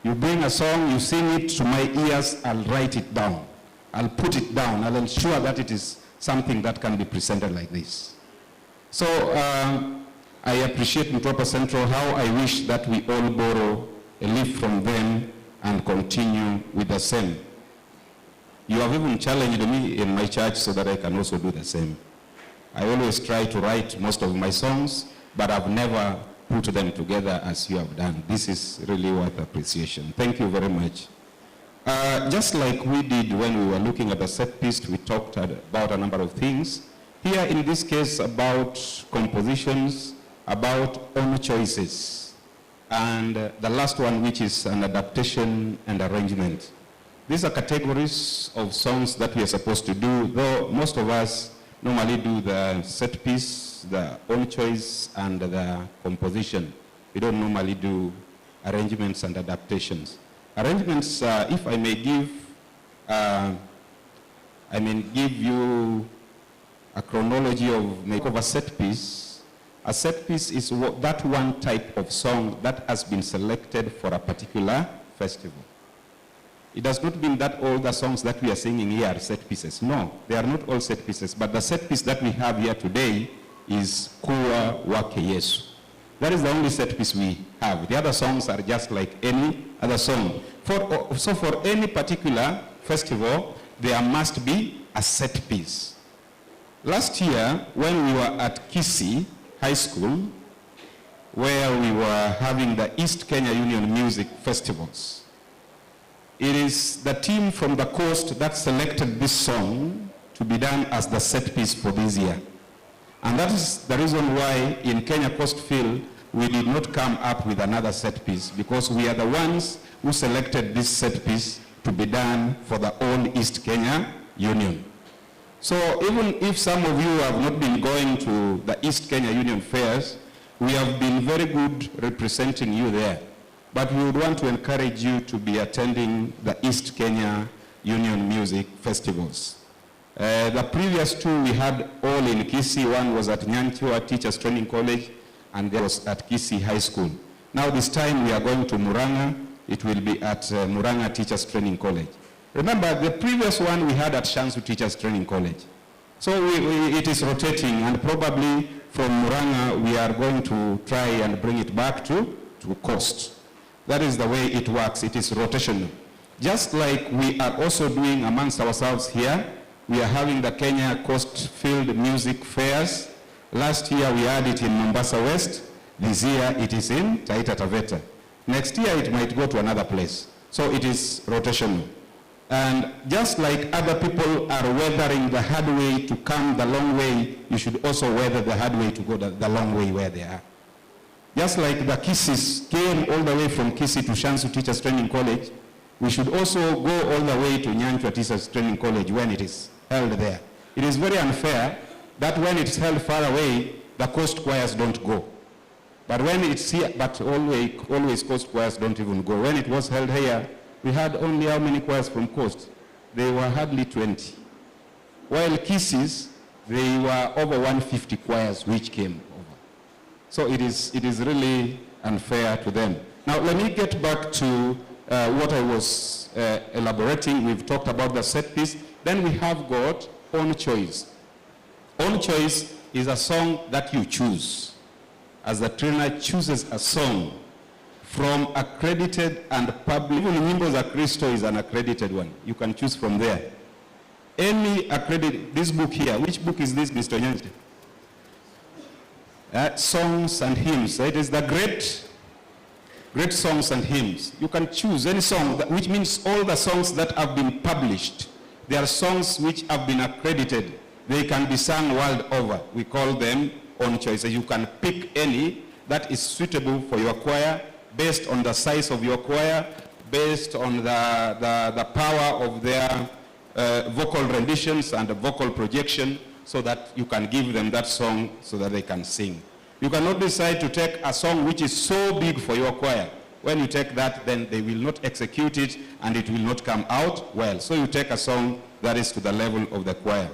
You bring a song, you sing it to my ears, I'll write it down. I'll put it down. I'll ensure that it is something that can be presented like this. So I appreciate Mtwapa Central, how I wish that we all borrow a leaf from them and continue with the same. You have even challenged me in my church so that I can also do the same. I always try to write most of my songs, but I've never put them together as you have done. This is really worth appreciation. Thank you very much. Just like we did when we were looking at the set piece, we talked about a number of things. Here in this case about compositions, about own choices, and the last one, which is an adaptation and arrangement. These are categories of songs that we are supposed to do, though most of us normally do the set piece, the own choice, and the composition. We don't normally do arrangements and adaptations. Arrangements, if I may give you a chronology of a set piece. A set piece is that one type of song that has been selected for a particular festival. It does not mean that all the songs that we are singing here are set pieces. No, they are not all set pieces, but the set piece that we have here today is Kuwa Wake Yesu. That is the only set piece we have. The other songs are just like any other song. So for any particular festival, there must be a set piece. Last year, when we were at Kisii High School, where we were having the East Kenya Union Music Festivals, it is the team from the coast that selected this song to be done as the set piece for this year. And that is the reason why in Kenya Coast Field, we did not come up with another set piece, because we are the ones who selected this set piece to be done for the whole East Kenya Union. So even if some of you have not been going to the East Kenya Union fairs, we have been very good representing you there. But we would want to encourage you to be attending the East Kenya Union Music Festivals. The previous two we had all in Kisii. One was at Nyanchua Teachers Training College, and there was at Kisii High School. Now this time we are going to Murang'a. It will be at Murang'a Teachers Training College. Remember, the previous one we had at Shansu Teachers Training College. So it is rotating, and probably from Murang'a we are going to try and bring it back to Coast. That is the way it works. It is rotational. Just like we are also doing amongst ourselves here, we are having the Kenya Coast Field Music Fairs. Last year we had it in Mombasa West. This year it is in Taita Taveta. Next year it might go to another place. So it is rotational. And just like other people are weathering the hard way to come the long way, you should also weather the hard way to go the long way where they are. Just like the Kisis came all the way from Kisii to Shansu Teachers Training College, we should also go all the way to Nyanchua Teachers Training College when it is held there. It is very unfair that when it's held far away, the coast choirs don't go. But when it's here, but always coast choirs don't even go. When it was held here, we had only how many choirs from coast? They were hardly 20. While Kisii, they were over 150 choirs which came over. So it is really unfair to them. Now let me get back to what I was elaborating. We've talked about the set piece. Then we have got own choice. Own choice is a song that you choose. As the trainer chooses a song from accredited and public, even Nyimbo za Kristo is an accredited one. You can choose from there. Any accredited, this book here, which book is this, Mr. Nyanji? Songs and hymns. It is the great songs and hymns. You can choose any song, which means all the songs that have been published. They are songs which have been accredited. They can be sung world over. We call them own choices. You can pick any that is suitable for your choir, based on the size of your choir, based on the power of their vocal renditions and the vocal projection, so that you can give them that song so that they can sing. You cannot decide to take a song which is so big for your choir. When you take that, then they will not execute it and it will not come out well. So you take a song that is to the level of the choir.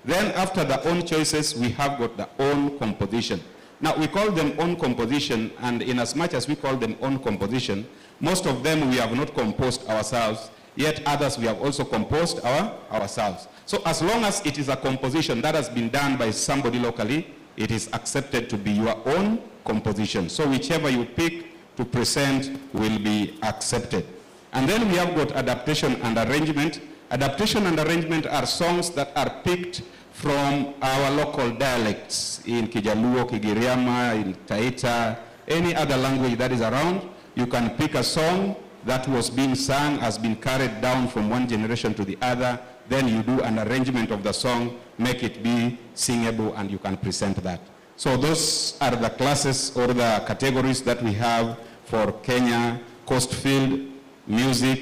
Then after the own choices, we have got the own composition. Now, we call them own composition, and in as much as we call them own composition, most of them we have not composed ourselves, yet others we have also composed ourselves. So as long as it is a composition that has been done by somebody locally, it is accepted to be your own composition. So whichever you pick to present will be accepted. And then we have got adaptation and arrangement. Adaptation and arrangement are songs that are picked from our local dialects in Kijaluo, Kigiriama, in Taita, any other language that is around. You can pick a song that was being sung, has been carried down from one generation to the other. Then you do an arrangement of the song, make it be singable, and you can present that. So those are the classes or the categories that we have for Kenya Coastfield Music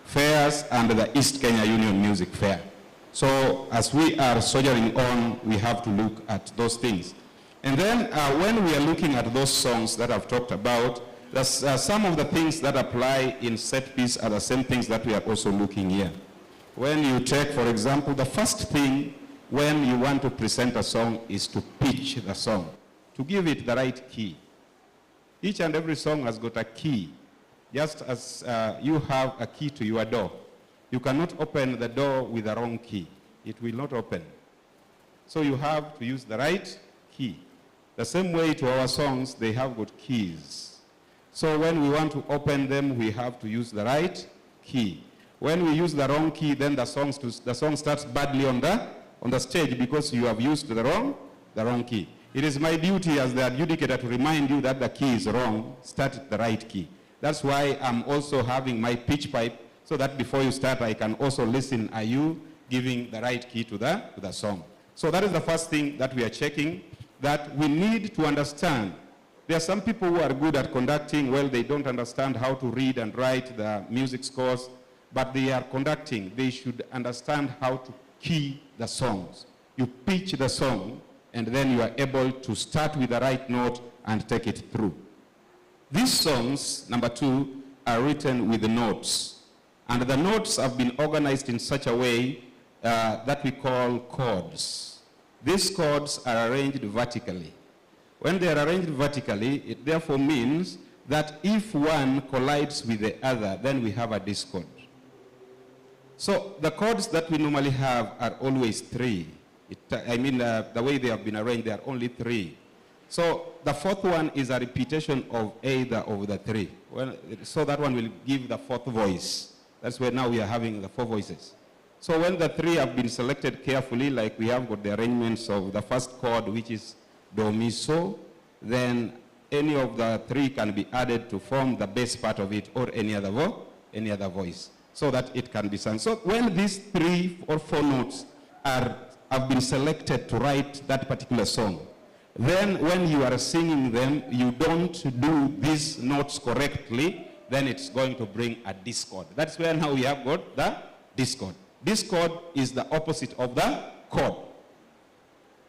Fairs and the East Kenya Union Music Fair. So as we are soldiering on, we have to look at those things. And then when we are looking at those songs that I've talked about, some of the things that apply in set piece are the same things that we are also looking here. When you take, for example, the first thing when you want to present a song is to pitch the song, to give it the right key. Each and every song has got a key, just as you have a key to your door. You cannot open the door with the wrong key. It will not open. So you have to use the right key. The same way to our songs, they have got keys. So when we want to open them, we have to use the right key. When we use the wrong key, then the song starts badly on the stage because you have used the wrong key. It is my duty as the adjudicator to remind you that the key is wrong. Start the right key. That's why I'm also having my pitch pipe, so that before you start, I can also listen, are you giving the right key to the song? So that is the first thing that we are checking, that we need to understand. There are some people who are good at conducting. Well, they don't understand how to read and write the music scores, but they are conducting. They should understand how to key the songs. You pitch the song, and then you are able to start with the right note and take it through. These songs, number 2, are written with notes. And the notes have been organized in such a way that we call chords. These chords are arranged vertically. When they are arranged vertically, it therefore means that if one collides with the other, then we have a discord. So the chords that we normally have are always 3. The way they have been arranged, they are only 3. So the 4th one is a repetition of either of the 3. So that one will give the 4th voice. That's where now we are having the 4 voices. So when the 3 have been selected carefully, like we have got the arrangements of the first chord, which is Do, Mi, So, then any of the 3 can be added to form the bass part of it, or any other voice, so that it can be sung. So when these 3 or 4 notes have been selected to write that particular song, then when you are singing them, you don't do these notes correctly, then it's going to bring a discord. That's where now we have got the discord. Discord is the opposite of the chord.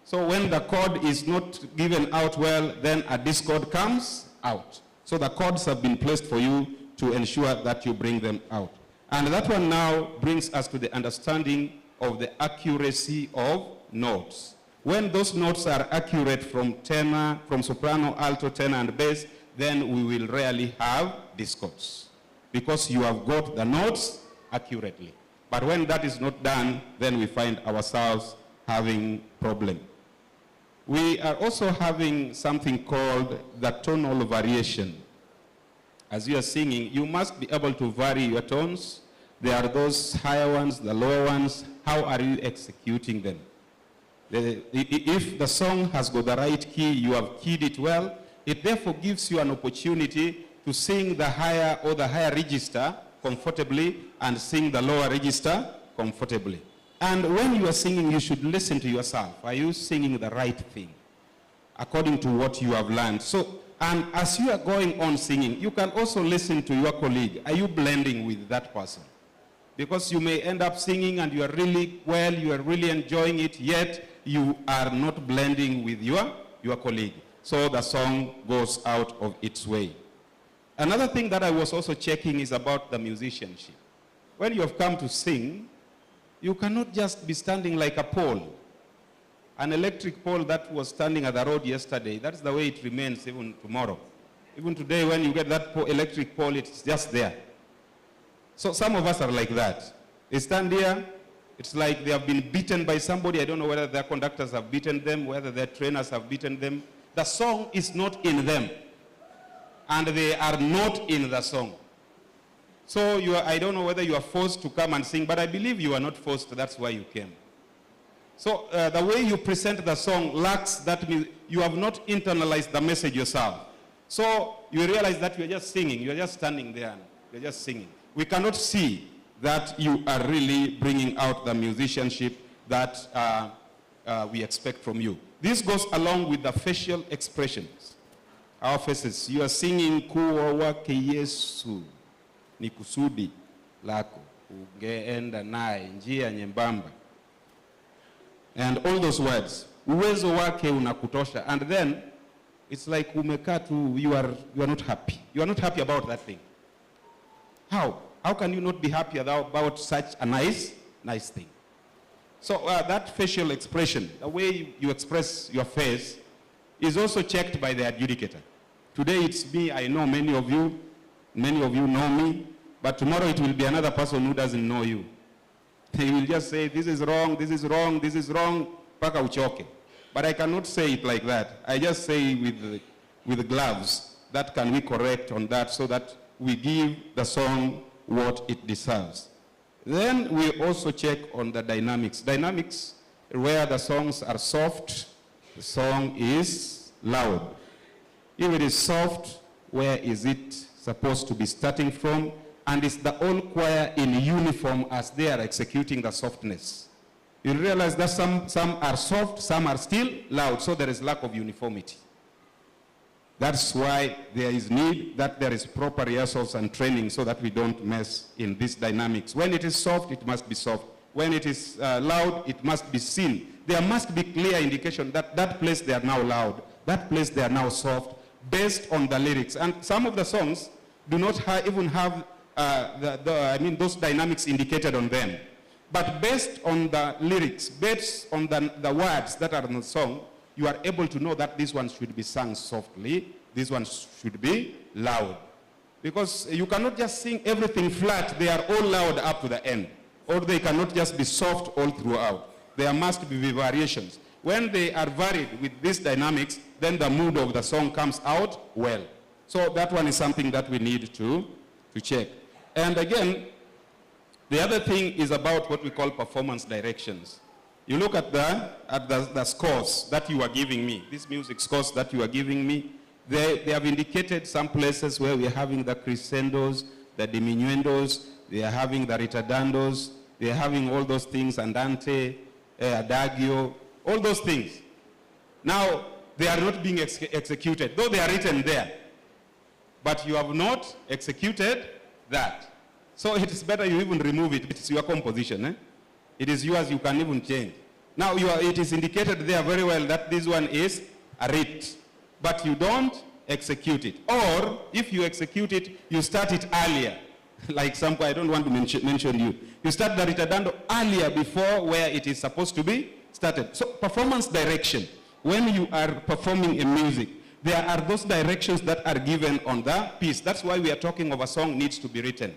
So when the chord is not given out well, then a discord comes out. So the chords have been placed for you to ensure that you bring them out. And that one now brings us to the understanding of the accuracy of notes. When those notes are accurate from tenor, from soprano, alto, tenor, and bass, then we will rarely have discords, because you have got the notes accurately. But when that is not done, then we find ourselves having problem. We are also having something called the tonal variation. As you are singing, you must be able to vary your tones. There are those higher ones, the lower ones. How are you executing them? If the song has got the right key, you have keyed it well, it therefore gives you an opportunity to sing the higher or the higher register comfortably and sing the lower register comfortably. And when you are singing, you should listen to yourself. Are you singing the right thing according to what you have learned? So, and as you are going on singing, you can also listen to your colleague. Are you blending with that person? Because you may end up singing and you are really well, you are really enjoying it, yet you are not blending with your colleague. So the song goes out of its way. Another thing that I was also checking is about the musicianship. When you have come to sing, you cannot just be standing like a pole. An electric pole that was standing at the road yesterday, that's the way it remains even tomorrow. Even today, when you get that electric pole, it's just there. So some of us are like that. They stand here, it's like they have been beaten by somebody. I don't know whether their conductors have beaten them, whether their trainers have beaten them. The song is not in them. And they are not in the song. So I don't know whether you are forced to come and sing, but I believe you are not forced, that's why you came. So the way you present the song lacks that, you have not internalized the message yourself. So you realize that you are just singing, you are just standing there, and you are just singing. We cannot see that you are really bringing out the musicianship that we expect from you. This goes along with the facial expressions. Our faces, you are singing kuwa wake Yesu ni kusudi lako ungeenda naye njia nyembamba. And all those words, uwezo wake unakutosha. And then it's like umekaa tu, you are not happy. You are not happy about that thing. How can you not be happy about such a nice thing? So that facial expression, the way you express your face, is also checked by the adjudicator. Today it's me, I know many of you know me, but tomorrow it will be another person who doesn't know you. They will just say, this is wrong, this is wrong, this is wrong, paka uchoke. But I cannot say it like that. I just say with gloves, that can we correct on that so that we give the song what it deserves. Then we also check on the dynamics. Dynamics, where the songs are soft, the song is loud. If it is soft, where is it supposed to be starting from? And it's the whole choir in uniform as they are executing the softness. You realize that some are soft, some are still loud, so there is lack of uniformity. That's why there is need that there is proper rehearsals and training so that we don't mess in these dynamics. When it is soft, it must be soft. When it is loud, it must be seen. There must be clear indication that that place they are now loud, that place they are now soft, based on the lyrics. And some of the songs do not even have those dynamics indicated on them. But based on the lyrics, based on the words that are in the song, you are able to know that this one should be sung softly, this one should be loud. Because you cannot just sing everything flat, they are all loud up to the end. Or they cannot just be soft all throughout. There must be variations. When they are varied with these dynamics, then the mood of the song comes out well. So that one is something that we need to check. And again, the other thing is about what we call performance directions. You look at the scores that you are giving me, these music scores that you are giving me, they have indicated some places where we are having the crescendos, the diminuendos, they are having the ritardandos, they are having all those things, andante, adagio, all those things. Now, they are not being executed, though they are written there. But you have not executed that. So it is better you even remove it. It's your composition. Eh? It is yours, you can even change. Now, it is indicated there very well that this one is a writ. But you don't execute it. Or, if you execute it, you start it earlier. Like I don't want to mention you. You start the ritardando earlier before where it is supposed to be started. So, performance direction. When you are performing a music, there are those directions that are given on the piece. That's why we are talking of a song needs to be written.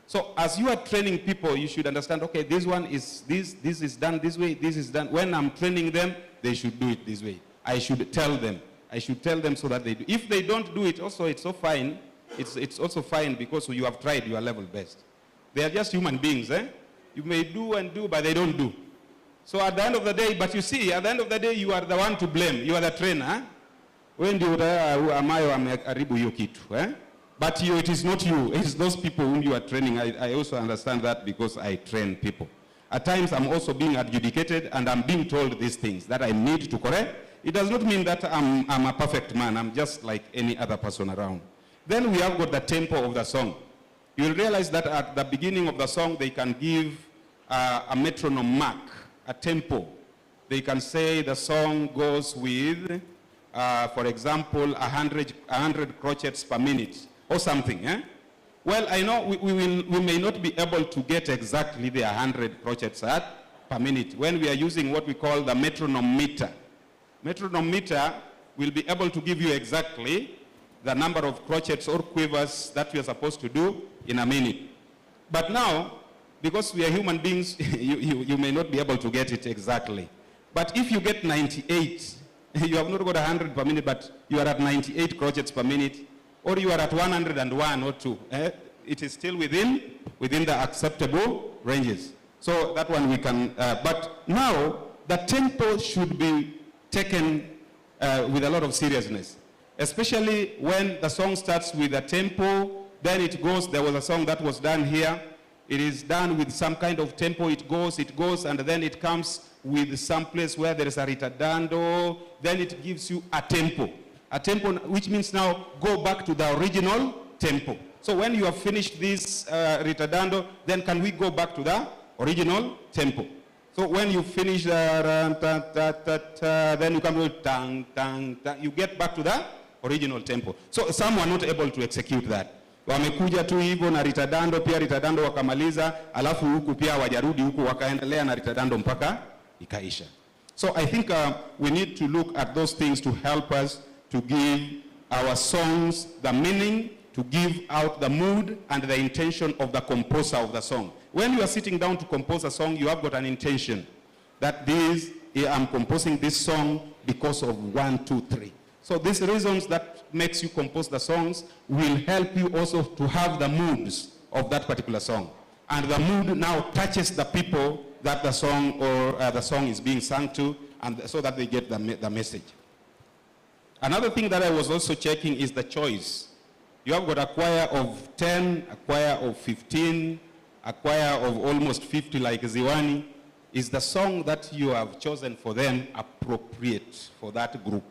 So as you are training people, you should understand, okay, this one is this is done this way, this is done. When I'm training them, they should do it this way. I should tell them. I should tell them so that they do. If they don't do it, also it's so fine. It's also fine because you have tried your level best. They are just human beings, eh? You may do and do, but they don't do. So at the end of the day, but you see, at the end of the day, you are the one to blame. You are the trainer, eh? When you but it is not you, it is those people whom you are training. I also understand that because I train people. At times I'm also being adjudicated and I'm being told these things that I need to correct. It does not mean that I'm a perfect man, I'm just like any other person around. Then we have got the tempo of the song. You'll realize that at the beginning of the song they can give a metronome mark, a tempo. They can say the song goes with, for example, 100 crotchets per minute. Or something, eh? Well, I know we may not be able to get exactly the 100 crotchets per per minute when we are using what we call the metronome meter. Metronome meter will be able to give you exactly the number of crotchets or quavers that you are supposed to do in a minute. But now, because we are human beings, you may not be able to get it exactly. But if you get 98, you have not got 100 per minute, but you are at 98 crotchets per minute, or you are at 101 or 2, it is still within the acceptable ranges. So that one we can, but now the tempo should be taken with a lot of seriousness, especially when the song starts with a tempo, then it goes, there was a song that was done here, it is done with some kind of tempo, it goes, and then it comes with some place where there is a ritardando, then it gives you a tempo, which means now go back to the original tempo. So when you have finished this ritardando, then can we go back to the original tempo? So when you finish then you come to tang, tang, tang, you get back to the original tempo. So some were not able to execute that. Wamekuja tu hivyo na ritardando, pia ritardando wakamaliza, alafu huku pia wajarudi huku wakaendelea na ritardando mpaka ikaisha. So I think we need to look at those things to help us to give our songs the meaning, to give out the mood and the intention of the composer of the song. When you are sitting down to compose a song, you have got an intention that I'm composing this song because of 1, 2, 3. So these reasons that makes you compose the songs will help you also to have the moods of that particular song. And the mood now touches the people that the song or the song is being sung to, and so that they get the message. Another thing that I was also checking is the choice. You have got a choir of 10, a choir of 15, a choir of almost 50 like Ziwani. Is the song that you have chosen for them appropriate for that group?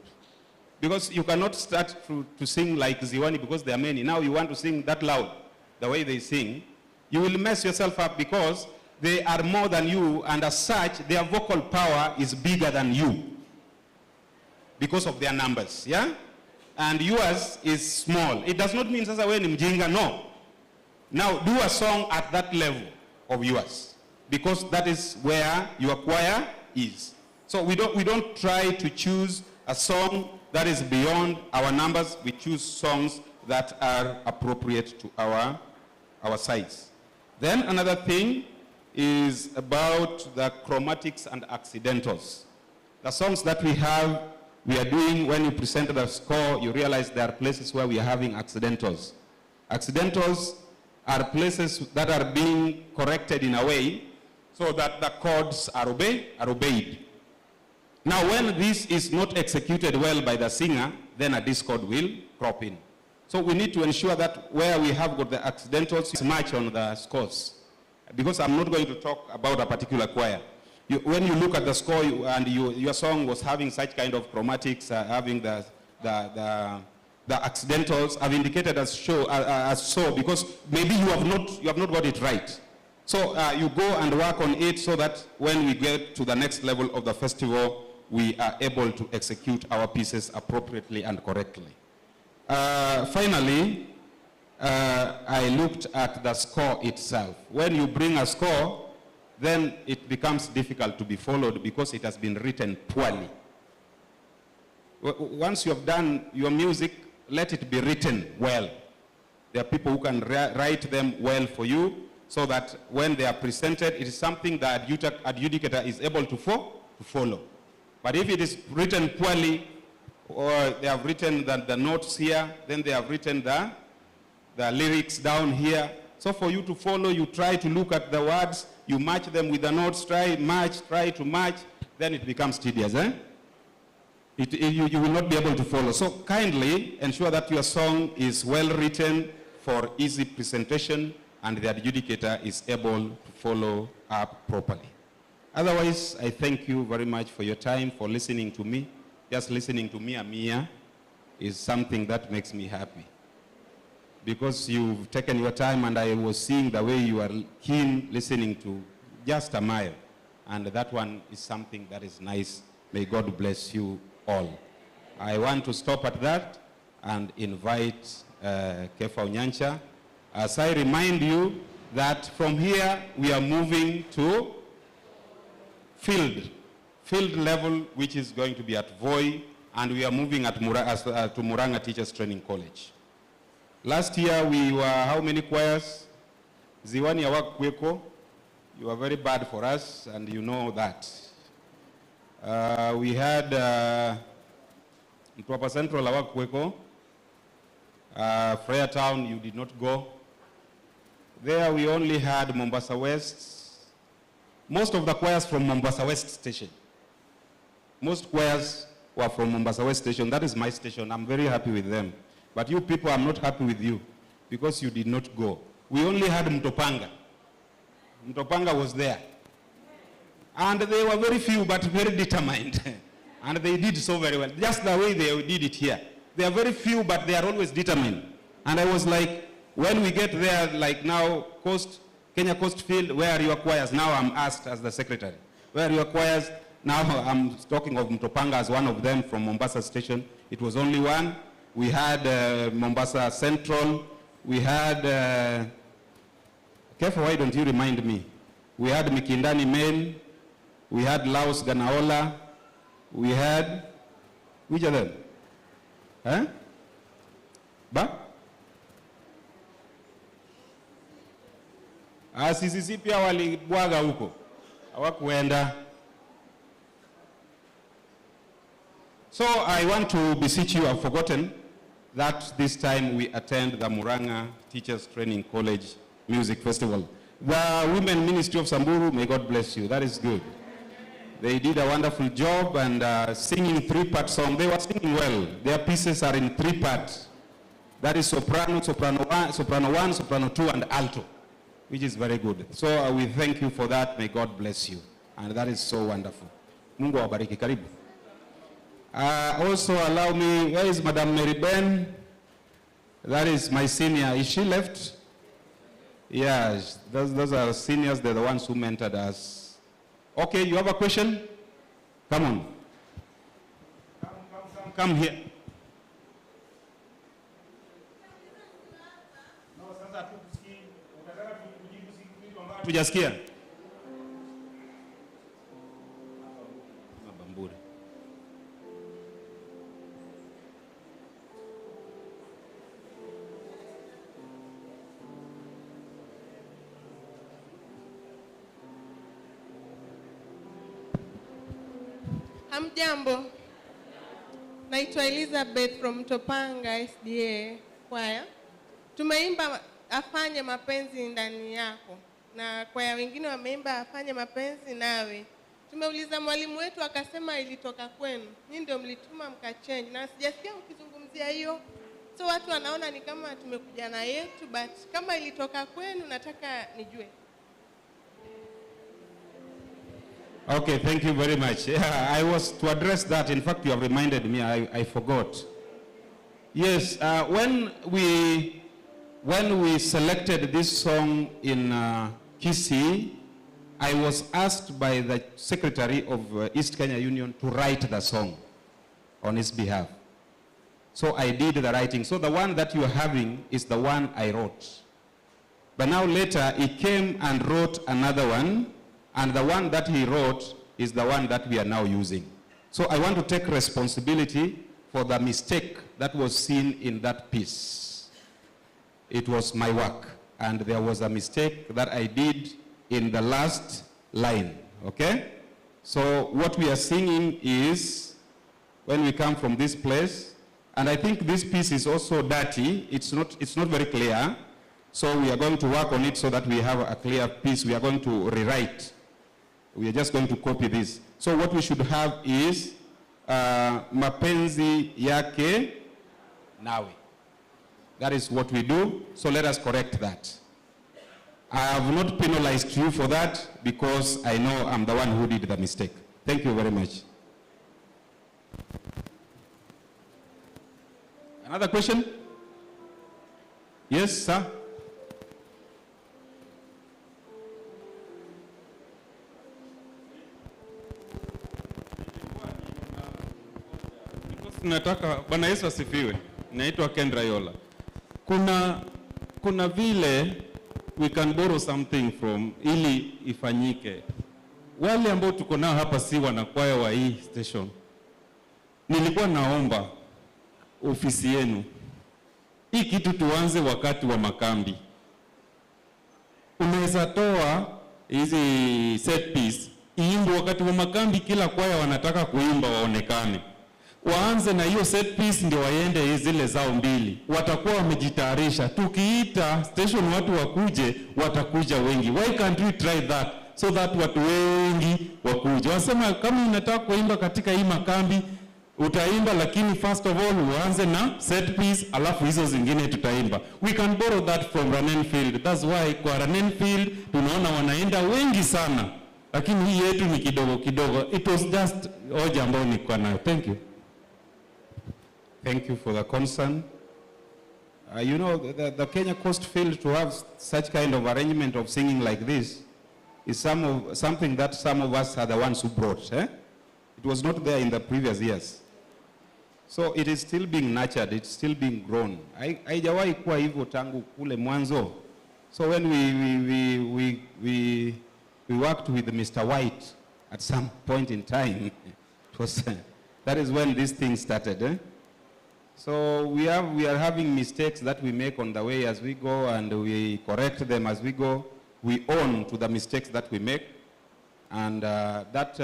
Because you cannot start to sing like Ziwani because there are many. Now you want to sing that loud, the way they sing. You will mess yourself up because they are more than you, and as such, their vocal power is bigger than you because of their numbers, yeah? And yours is small. It does not mean sasa wewe ni mjinga, no. Now do a song at that level of yours, because that is where your choir is. So we don't try to choose a song that is beyond our numbers. We choose songs that are appropriate to our size. Then another thing is about the chromatics and accidentals. The songs that we are doing, when you present the score, you realize there are places where we are having accidentals. Accidentals are places that are being corrected in a way so that the chords are obeyed. Now, when this is not executed well by the singer, then a discord will crop in. So we need to ensure that where we have got the accidentals match on the scores. Because I'm not going to talk about a particular choir. When you look at the score and your song was having such kind of chromatics, having the accidentals, I've indicated as so because maybe you have not got it right. So you go and work on it so that when we get to the next level of the festival, we are able to execute our pieces appropriately and correctly. Finally, I looked at the score itself. When you bring a score, then it becomes difficult to be followed because it has been written poorly. Once you have done your music, let it be written well. There are people who can write them well for you so that when they are presented, it is something that adjudicator is able to follow. But if it is written poorly, or they have written the notes here, then they have written the lyrics down here. So for you to follow, you try to look at the words, you match them with the notes, try to match, then it becomes tedious. You will not be able to follow. So kindly ensure that your song is well written for easy presentation and the adjudicator is able to follow up properly. Otherwise, I thank you very much for your time, for listening to me. Just listening to Mia is something that makes me happy. Because you've taken your time and I was seeing the way you are keen listening to just a mile. And that one is something that is nice. May God bless you all. I want to stop at that and invite Kefa Onyancha. As I remind you that from here we are moving to field level, which is going to be at Voi, and we are moving at to Murang'a Teachers Training College. Last year we were how many choirs? Ziwani hawakuweko. You were very bad for us, and you know that. We had Mtwapa Central hawakuweko. Freya Town, you did not go. There we only had Mombasa West. Most of the choirs from Mombasa West Station. Most choirs were from Mombasa West Station. That is my station. I'm very happy with them. But you people, I'm not happy with you because you did not go. We only had Mtopanga. Mtopanga was there. And they were very few but very determined. And they did so very well. Just the way they did it here. They are very few but they are always determined. And I was like, when we get there, like now, Kenya Coast Field, where are your choirs? Now I'm asked as the secretary. Where are your choirs? Now I'm talking of Mtopanga as one of them from Mombasa Station. It was only one. We had Mombasa Central. We had, careful, why don't you remind me? We had Mikindani Main. We had Laos Ganaola. We had, which of them? Huh? Ba? CCC pia walibwaga huko. Hawakuenda. So I want to beseech you, I've forgotten that this time we attend the Murang'a Teachers Training College Music Festival. The Women Ministry of Samburu, may God bless you. That is good. They did a wonderful job and singing 3-part song. They were singing well. Their pieces are in 3 parts. That is soprano, soprano 1, soprano 2, and alto, which is very good. So we thank you for that. May God bless you. And that is so wonderful. Mungu awabariki. Karibu. Also allow me, where is Madam Mary Ben? That is my senior. Is she left? Yeah, those are seniors. They're the ones who mentored us. Okay, you have a question? Come on. Come here. Tujasikia? Mabambure. Hamjambo. Naitwa Elizabeth from Topanga S.D.A. Kwaya. Tumeimba afanye mapenzi ndani yako. Na kwaya wengine wameimba afanye mapenzi nawe. Tumeuliza mwalimu wetu akasema ilitoka kwenu. Nyinyi ndio mlituma mkachange. Na sijasikia mkizungumzia hiyo. So watu wanaona ni kama tumekuja na yetu, but kama ilitoka kwenu nataka nijue. Okay, thank you very much. Yeah, I was to address that. In fact, you have reminded me. I forgot. Yes, when we selected this song in Kisii, I was asked by the secretary of East Kenya Union to write the song on his behalf. So I did the writing. So the one that you are having is the one I wrote. But now later he came and wrote another one, and the one that he wrote is the one that we are now using. So I want to take responsibility for the mistake that was seen in that piece. It was my work, and there was a mistake that I did in the last line, okay? So what we are singing is, when we come from this place, and I think this piece is also dirty, it's not very clear, so we are going to work on it so that we have a clear piece. We are going to rewrite. We are just going to copy this. So what we should have is, mapenzi yake nawe. That is what we do, so let us correct that. I have not penalized you for that because I know I'm the one who did the mistake. Thank you very much. Another question? Yes, sir? Nataka Bwana Yesu asifiwe. Naitwa Kendra Yola. Kuna vile we can borrow something from ili ifanyike. wale ambao tuko nao hapa si wanakwaya wa hii station. Nilikuwa naomba ofisi yenu, hii kitu tuanze wakati wa makambi. Unaweza toa hizi set piece iimbe wakati wa makambi, kila kwaya wanataka kuimba waonekane. Waanze na hiyo set piece ndio waende zile zao mbili. Watakuwa wamejitayarisha. Tukiita station watu wakuje, watakuja wengi. Why can't we try that so that watu wengi wakuje? Wasema kama unataka kuimba katika hii makambi utaimba, lakini first of all uanze na set piece, alafu hizo zingine tutaimba. We can borrow that from Ranenfield. That's why kwa Ranenfield tunaona wanaenda wengi sana, lakini hii yetu ni kidogo kidogo. It was just hoja ambayo niko nayo. Thank you. Thank you for the concern. You know, the Kenya Coast Field, to have such kind of arrangement of singing like this is something that some of us are the ones who brought. It was not there in the previous years. So it is still being nurtured, it's still being grown. Haijawahi kuwa hivyo tangu kule mwanzo. So when we worked with Mr. White at some point in time, it was, that is when this thing started. So we are having mistakes that we make on the way as we go, and we correct them as we go. We own to the mistakes that we make, and that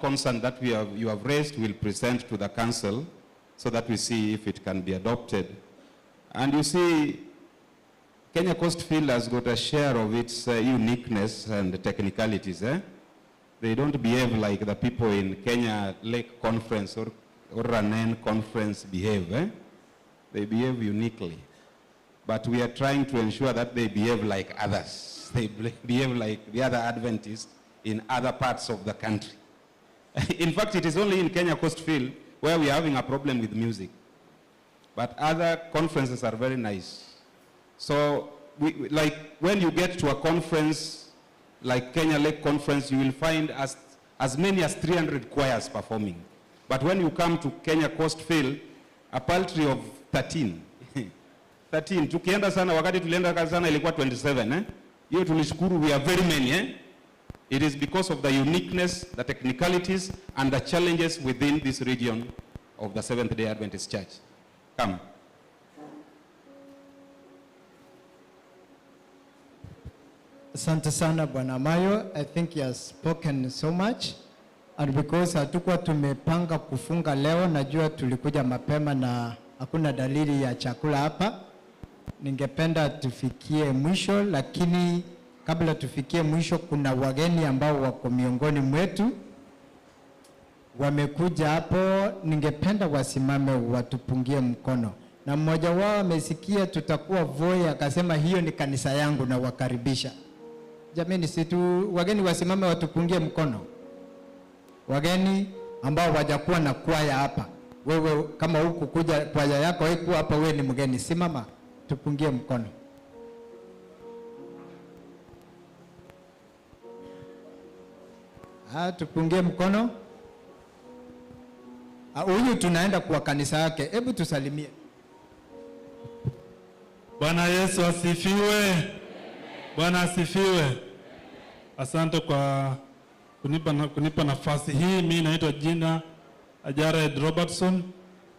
concern that you have raised will present to the council so that we see if it can be adopted. And you see, Kenya Coast Field has got a share of its uniqueness and technicalities. They don't behave like the people in Kenya Lake Conference or Ranen Conference behave. They behave uniquely. But we are trying to ensure that they behave like others. They behave like the other Adventists in other parts of the country. In fact, it is only in Kenya Coast Field where we are having a problem with music. But other conferences are very nice. So, like when you get to a conference like Kenya Lake Conference, you will find as many as 300 choirs performing. But when you come to Kenya Coast Field, a paltry of 13. 13. Tukienda sana, wakati tulienda sana ilikuwa 27. Hiyo tulishukuru, we are very many. It is because of the uniqueness, the technicalities, and the challenges within this region of the Seventh-day Adventist Church. Come. Asante sana Bwana Mayo. I think he has spoken so much. And because hatukuwa tumepanga kufunga leo, najua tulikuja mapema na hakuna dalili ya chakula hapa. Ningependa tufikie mwisho, lakini kabla tufikie mwisho kuna wageni ambao wako miongoni mwetu. Wamekuja hapo, ningependa wasimame watupungie mkono. Na mmoja wao amesikia tutakuwa Voi, akasema hiyo ni kanisa yangu na wakaribisha. Jamani, situ wageni wasimame watupungie mkono. Wageni ambao wajakuwa na kwaya hapa. Wewe kama huku kuja kwaya yako haiku hapa, wewe ni mgeni, simama tupungie mkono. Tupungie mkono. Huyu tunaenda kwa kanisa yake. Hebu tusalimie. Bwana Yesu asifiwe. Bwana asifiwe. Asante kwa kunipa nafasi hii. Mimi naitwa jina Jared Robertson,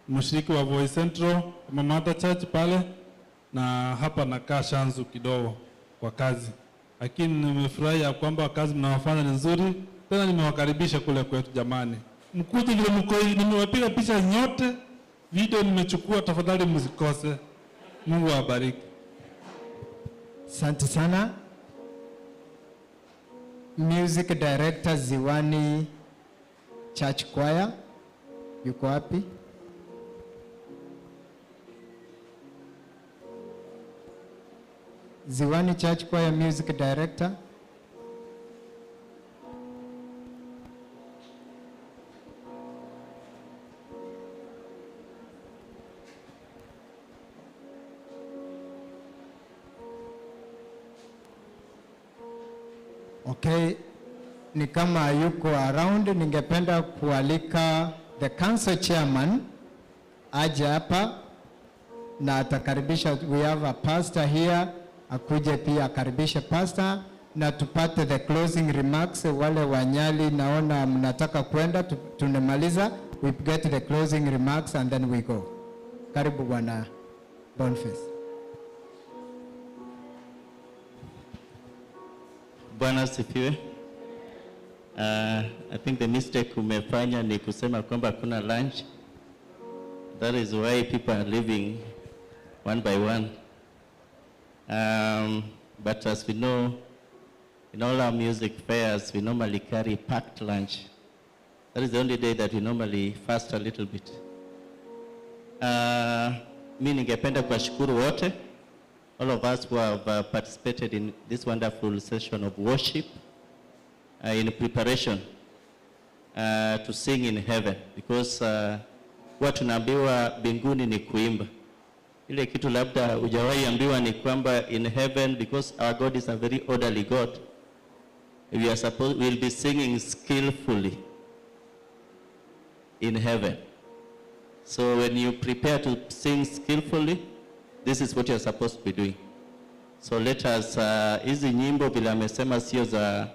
mshiriki wa Voi Central Mombasa Church pale, na hapa nakaa Shanzu kidogo kwa kazi. Lakini nimefurahi ya kwamba kazi mnawafanya ni nzuri. Tena nimewakaribisha kule kwetu jamani. Mkuje vile mko, nimewapiga picha nyote, video nimechukua, tafadhali msikose. Mungu awabariki. Asante sana. Music Director Ziwani Church Choir, yuko wapi? Ziwani Church Choir Music Director. Okay, ni kama yuko around, ningependa kualika the council chairman aje hapa na atakaribisha. We have a pastor here, akuje pia akaribishe pastor na tupate the closing remarks. Wale wanyali naona mnataka kwenda, tunamaliza, we get the closing remarks and then we go. Karibu Bwana Boniface. Bwana asifiwe. I think the mistake umefanya ni kusema kwamba kuna lunch. That is why people are leaving one by one. But as we know, in all our music fairs, we normally carry packed lunch. That is the only day that we normally fast a little bit. Mimi ningependa kuwashukuru wote, all of us who have participated in this wonderful session of worship in preparation to sing in heaven, because what tunaambiwa mbinguni ni kuimba. Ile kitu labda hujawahi ambiwa ni kwamba in heaven, because our God is a very orderly God, we'll be singing skillfully in heaven. So when you prepare to sing skillfully, this is what you're supposed to be doing. So let us, hizi nyimbo vile amesema sio za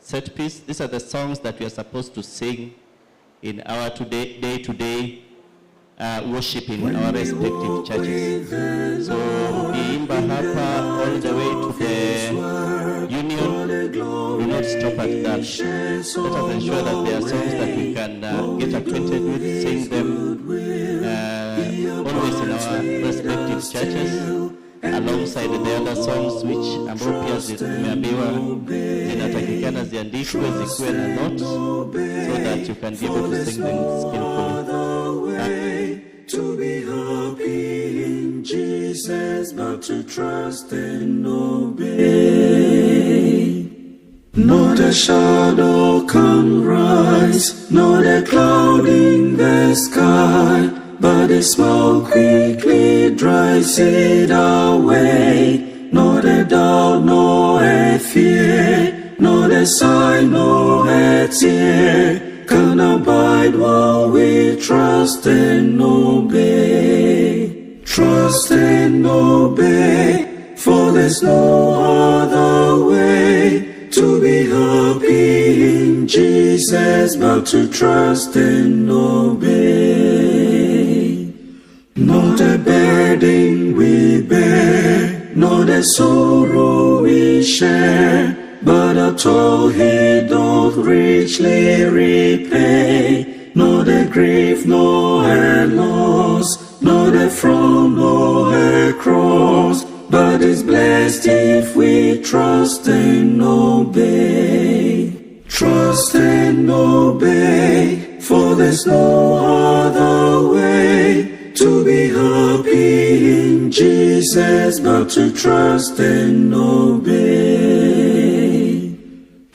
set piece, these are the songs that we are supposed to sing in our day-to-day worship in our respective churches. So ukiimba hapa all the way to the union, do not stop at that. Let us ensure that there are songs that we can get acquainted with, sing them always in our respective churches, alongside the other songs which ambao pia zimeambiwa zinatakikana ziandikwe zikuwe na notes, so that you can be able to sing them skillfully. To be happy in Jesus, but to trust and obey. Not a shadow can rise, not a cloud in the sky, but a smoke quickly drives it away. Not a doubt, nor a fear, not a sign, nor a tear can abide while we trust and obey. Trust and obey, for there's no other way to be happy in Jesus but to trust and obey. Not a burden we bear, not a sorrow we share, but a toll he doth richly repay. Not a grief, nor a loss, not a frown, nor a cross, but is blessed if we trust and obey. Trust and obey, for there's no other way to be happy in Jesus but to trust and obey.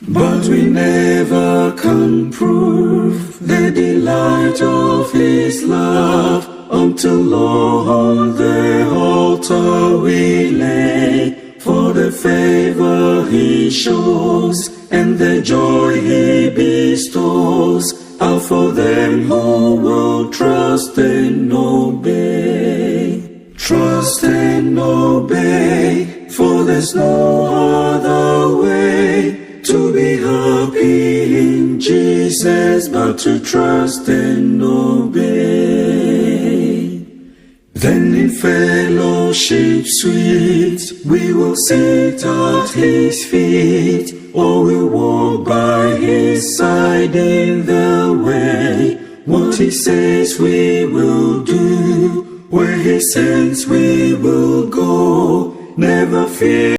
But we never can prove the delight of His love until on the altar we lay. For the favor He shows and the joy He bestows are for them who will trust and obey. Trust and obey, for there's no other way to be happy in Jesus but to trust and obey. Then in fellowship sweet we will sit at His feet, or we'll walk by His side in the way. What He says we will do, where He sends we will go. Never fear.